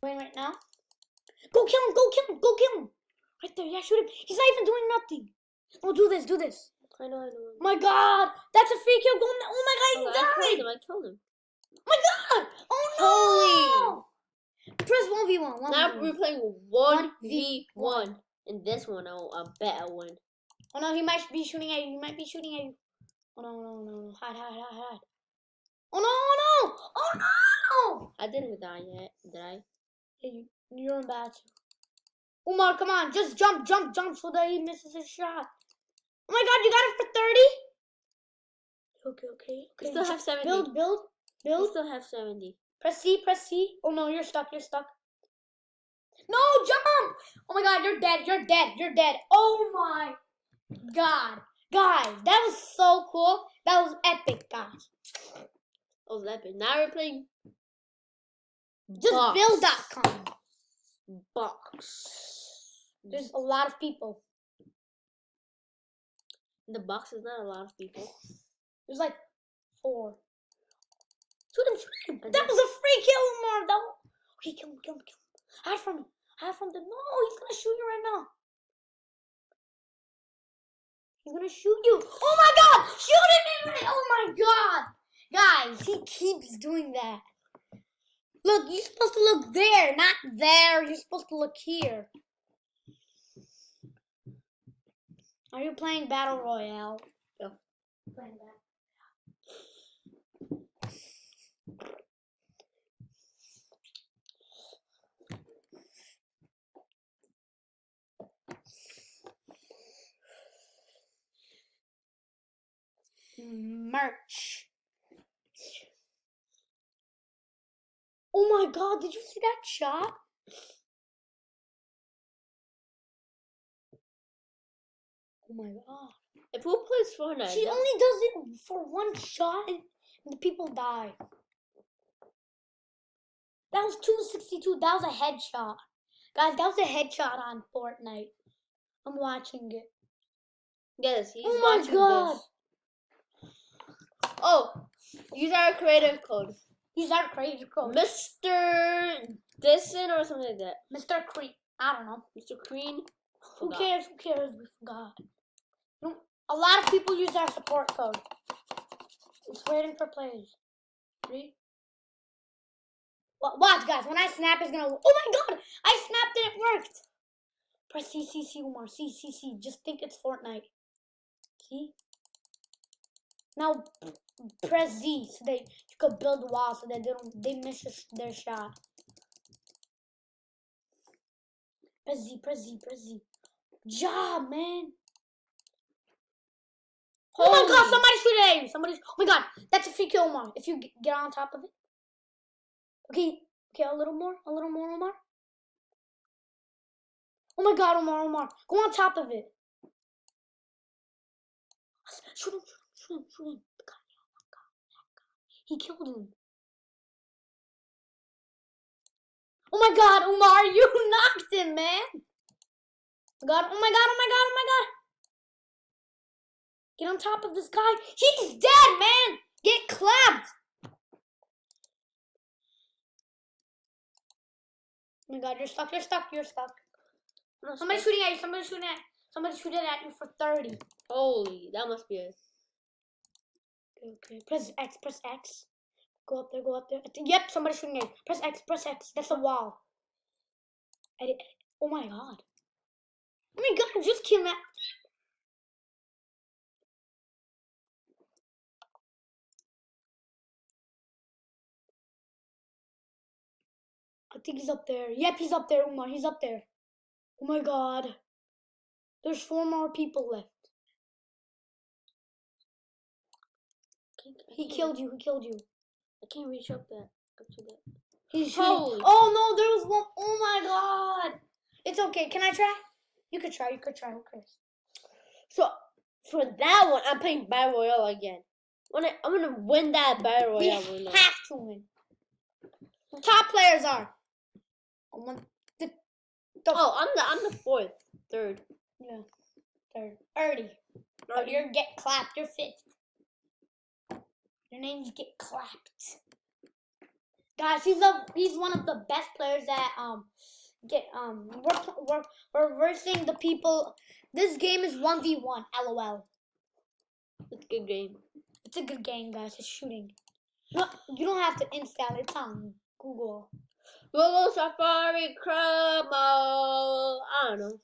Going right now. Go kill him! Go kill him! Go kill him! Right there, yeah, shoot him. He's not even doing nothing. Oh, do this, do this. I know. My God, that's a free kill. Oh my God, he died. I killed him. My God! Oh no! Press 1v1. Now we're playing 1v1. In this one, I bet I'll win. Oh no, he might be shooting at you. Oh no. Hide. Oh no! I didn't die yet, did I? Yeah, you're about to. Umar, come on, just jump so that he misses his shot. Oh my God, you got it for 30? Okay. You still have 70. Build. You still have 70. Press C. Oh no, you're stuck. No, jump! Oh my God, you're dead. Oh my God. Guys, that was so cool. That was epic, guys. That was epic. Now we're playing just build.com. Box. There's a lot of people. In the box is not a lot of people. There's like 4. Shoot him. That was a free kill, Omar. Okay, kill him. Hide from him. No, he's gonna shoot you right now. He's gonna shoot you. Oh my God! Shoot him! Oh my God! Guys, he keeps doing that. Look, you're supposed to look there, not there. You're supposed to look here. Are you playing Battle Royale? Yeah. Playing that. Merch. Oh my God, did you see that shot? Oh my God. If who plays Fortnite? She only does it for one shot and the people die. That was 262. That was a headshot. Guys, that was a headshot on Fortnite. I'm watching it. Yes, he's watching watching God. This. Oh, use our creative code. Mr. Disson or something like that. Mr. Crean. I don't know. Mr. Crean. Who cares? We forgot. A lot of people use our support code. It's waiting for plays. 3. Watch, guys. When I snap, it's gonna. Oh my God! I snapped and it worked. Press C, Umar. C. Just think it's Fortnite. See? Now press Z so you could build a wall so that they miss their shot. Press Z. Job, man. Oh my God, somebody's shooting at you. Oh my God, that's a free kill, Omar. If you get on top of it. Okay, a little more, Omar. Oh my God, Omar. Go on top of it. Shoot him. He killed him. Oh my God, Omar, you knocked him, man. Oh my God. Get on top of this guy. He's dead, man. Get clapped. Oh my God, you're stuck. No, Somebody's shooting at you. Somebody's shooting at you for 30. Holy, that must be it. Okay. Press X. Go up there. Yep, somebody's shooting at you. Press X. That's a wall. Edit. Oh my God. Just kill that. I think he's up there. Yep, he's up there, Umar. He's up there. Oh my God. There's 4 more people left. He killed you. I can't reach up to that. He's shooting. Oh no, there was one. Oh my God. It's okay. Can I try? You could try. Who cares? So, for that one, I'm playing Battle Royale again. I'm going to win that Battle Royale. We have to win. The top players are. I'm the 4th. 3rd. Yeah. 3rd. Erdy. Oh, you get clapped. You're 5th. Your names get clapped. Guys, he's one of the best players that we're versing the people. This game is 1v1. LOL. It's a good game. It's a good game, guys. It's shooting. No, you don't have to install it. It's on Google. Google Safari, Chrome. I don't know.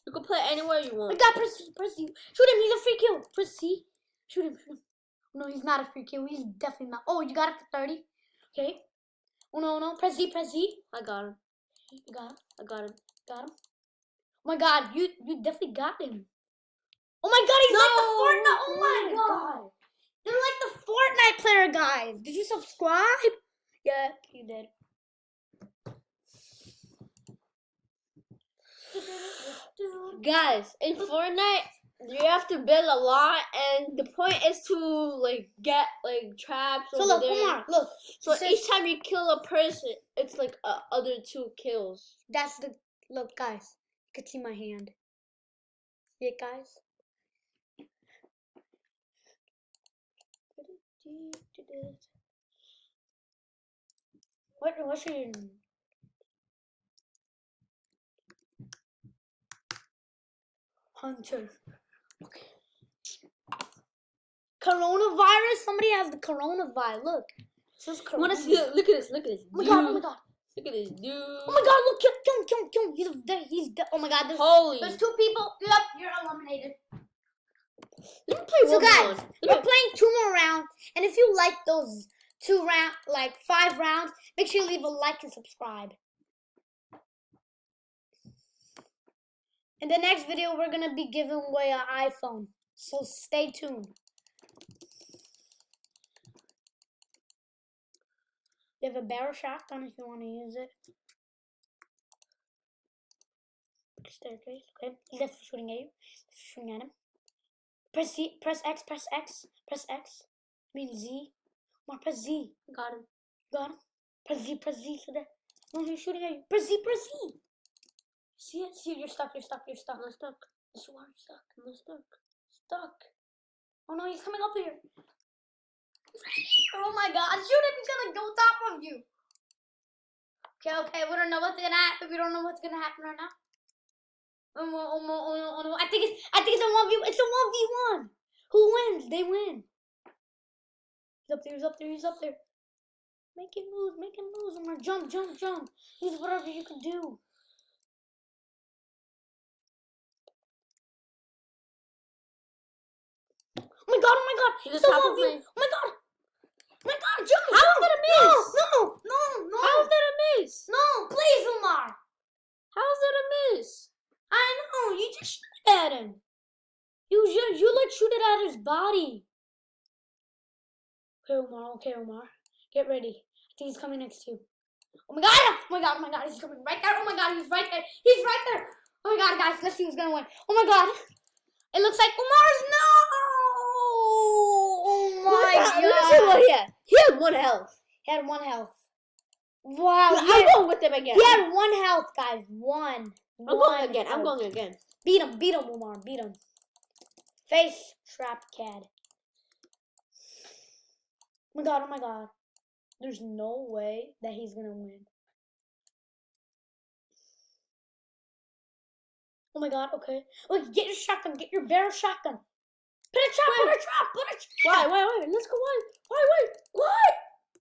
You can play anywhere you want. We got press C. Shoot him. He's a free kill. Press C. Shoot him. No, he's not a free kill. He's definitely not. Oh, you got it for 30. Okay. Oh no. Press Z. I got him. You got him. I got him. Got him. Oh my God, you definitely got him. Oh my God, he's like the Fortnite. Oh my God. You're like the Fortnite player, guys. Did you subscribe? Yeah, you did. Guys, in Fortnite, you have to build a lot, and the point is to like get like traps. So over look, there. Omar, look. So each time you kill a person, it's like other 2 kills. That's the look, guys. You can see my hand. See it, guys? What's your Hunter? Okay. Coronavirus? Somebody has the coronavirus. Look. It says You wanna coronavirus. see? Look at this. Look at this. Oh my God! Oh my God! Look at this dude. Oh my God! Look! Kill him! He's dead. He's dead. Oh my God! There's 2 people. Yep, you're eliminated. Let me play So one guys, more. we're playing 2 more rounds, and if you like those 2 round, like 5 rounds, make sure you leave a like and subscribe. In the next video, we're gonna be giving away an iPhone, so stay tuned. You have a barrel shotgun if you want to use it. Staircase. Okay, he's definitely shooting at you. Shooting at him. Press Z. Press X. Press X. Press X. I mean Z. More press Z. Got him. Got him. Press Z. Press Z. So that. No, he's shooting at you. Press Z. Press Z. See it? See it? You're stuck. I'm stuck. Yes, you are stuck. I'm stuck. Stuck. Oh no, he's coming up here. Oh my God! Shoot him! He's gonna go top of you. Okay. We don't know what's gonna happen. We don't know what's gonna happen right now. Oh no! I think it's a 1v. It's a 1v1. Who wins? They win. He's up there. Make him lose. Omar, jump. Use whatever you can do. Oh my God! He's It's a top of 1v. me. Oh my God! Jump! How's that a miss? No! How's that a miss? No! Please, Omar! How's that a miss? I know, you just shoot at him. You like shoot it at his body. Okay, Omar. Get ready. I think he's coming next to you. Oh my God, he's coming right there. Oh my God, he's right there. Oh my God, guys, let's see who's gonna win. Oh my God. It looks like Omar's Oh my God. Let me see what he had. He had 1 health. He had 1 health. Wow. I'm going with him again. He had 1 health, guys. 1. I'm going again. Beat him, Omar. Beat him. Face trap cad. Oh my God. There's no way that he's gonna win. Oh my God, okay. Look, get your shotgun, get your barrel shotgun. Put a trap. Why? Let's go on. Why? What?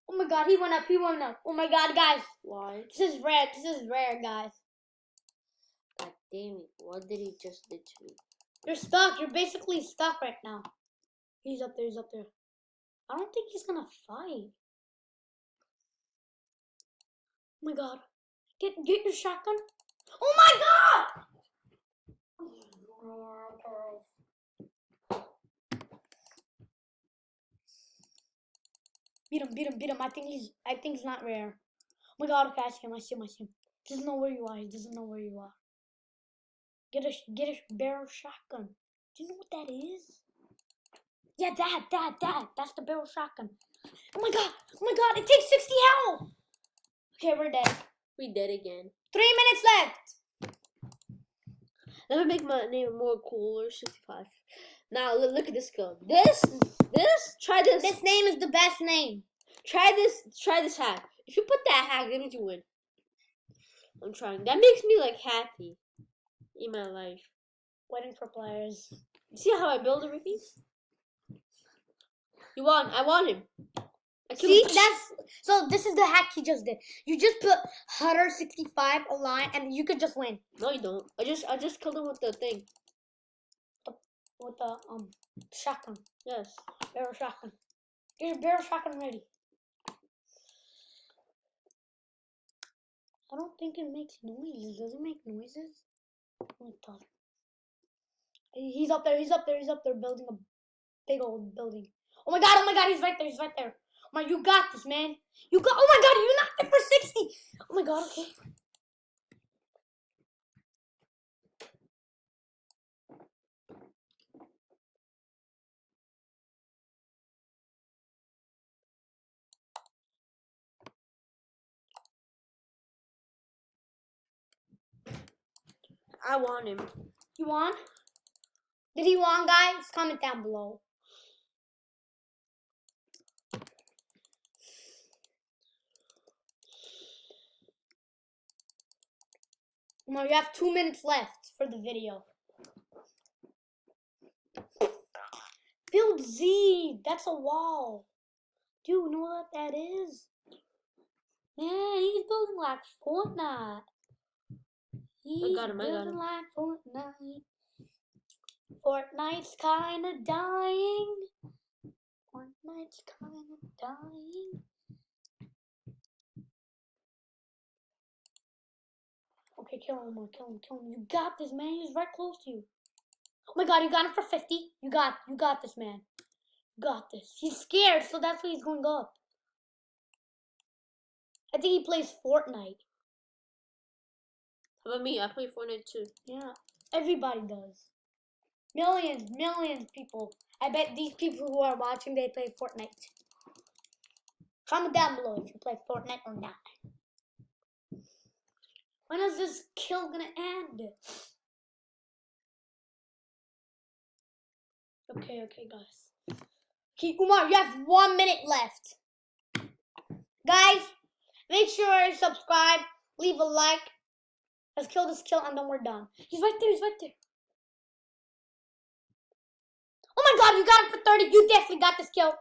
Oh my God, he went up. Oh my God, guys. Why? This is rare, guys. God damn it. What did he just do to me? You're stuck. You're basically stuck right now. He's up there. I don't think he's gonna fight. Oh my God. Get your shotgun. Oh my God! Beat him. I think he's not rare. Oh my God, okay, I see him. He doesn't know where you are. Get a barrel shotgun. Do you know what that is? Yeah, that. That's the barrel shotgun. Oh my God, it takes 60 health. Okay, we're dead. We dead again. 3 minutes left. Let me make my name more cooler. 65. Now look at this gun. Try this. This name is the best name. Try this hack. If you put that hack, that means you win. I'm trying. That makes me like happy in my life. Waiting for players. See how I build everything? You won. I won him. See, so this is the hack he just did. You just put 165 a line, and you could just win. No, you don't. I just killed him with the thing. With the shotgun. Yes. Barrel shotgun. Get your barrel shotgun ready. I don't think it makes noises. Does it make noises? It doesn't. He's up there. He's up there. He's up there building a big old building. Oh my god! Oh my god! He's right there. He's right there. Oh my! You got this, man. You got. Oh my god! You knocked it for 60. Oh my god. Okay. I won him. You won? Did he won, guys? Comment down below. Now you have 2 minutes left for the video. Build Z. That's a wall. Do you know what that is? Man, he's building like Fortnite. He's I got building him. like Fortnite. Fortnite's kinda dying. Fortnite's kinda dying. Okay, kill him, kill him, kill him. You got this, man. He's right close to you. Oh my god, you got him for 50. You got this, man. You got this. He's scared, so that's why he's going up. I think he plays Fortnite. How about me? I play Fortnite too. Yeah, everybody does. Millions people. I bet these people who are watching, they play Fortnite. Comment down below if you play Fortnite or not. When is this kill gonna end? Okay, guys. Okay, Umar, you have 1 minute left. Guys, make sure you subscribe, leave a like. Let's kill this kill and then we're done. He's right there, he's right there. Oh my god, you got him for 30. You definitely got this kill.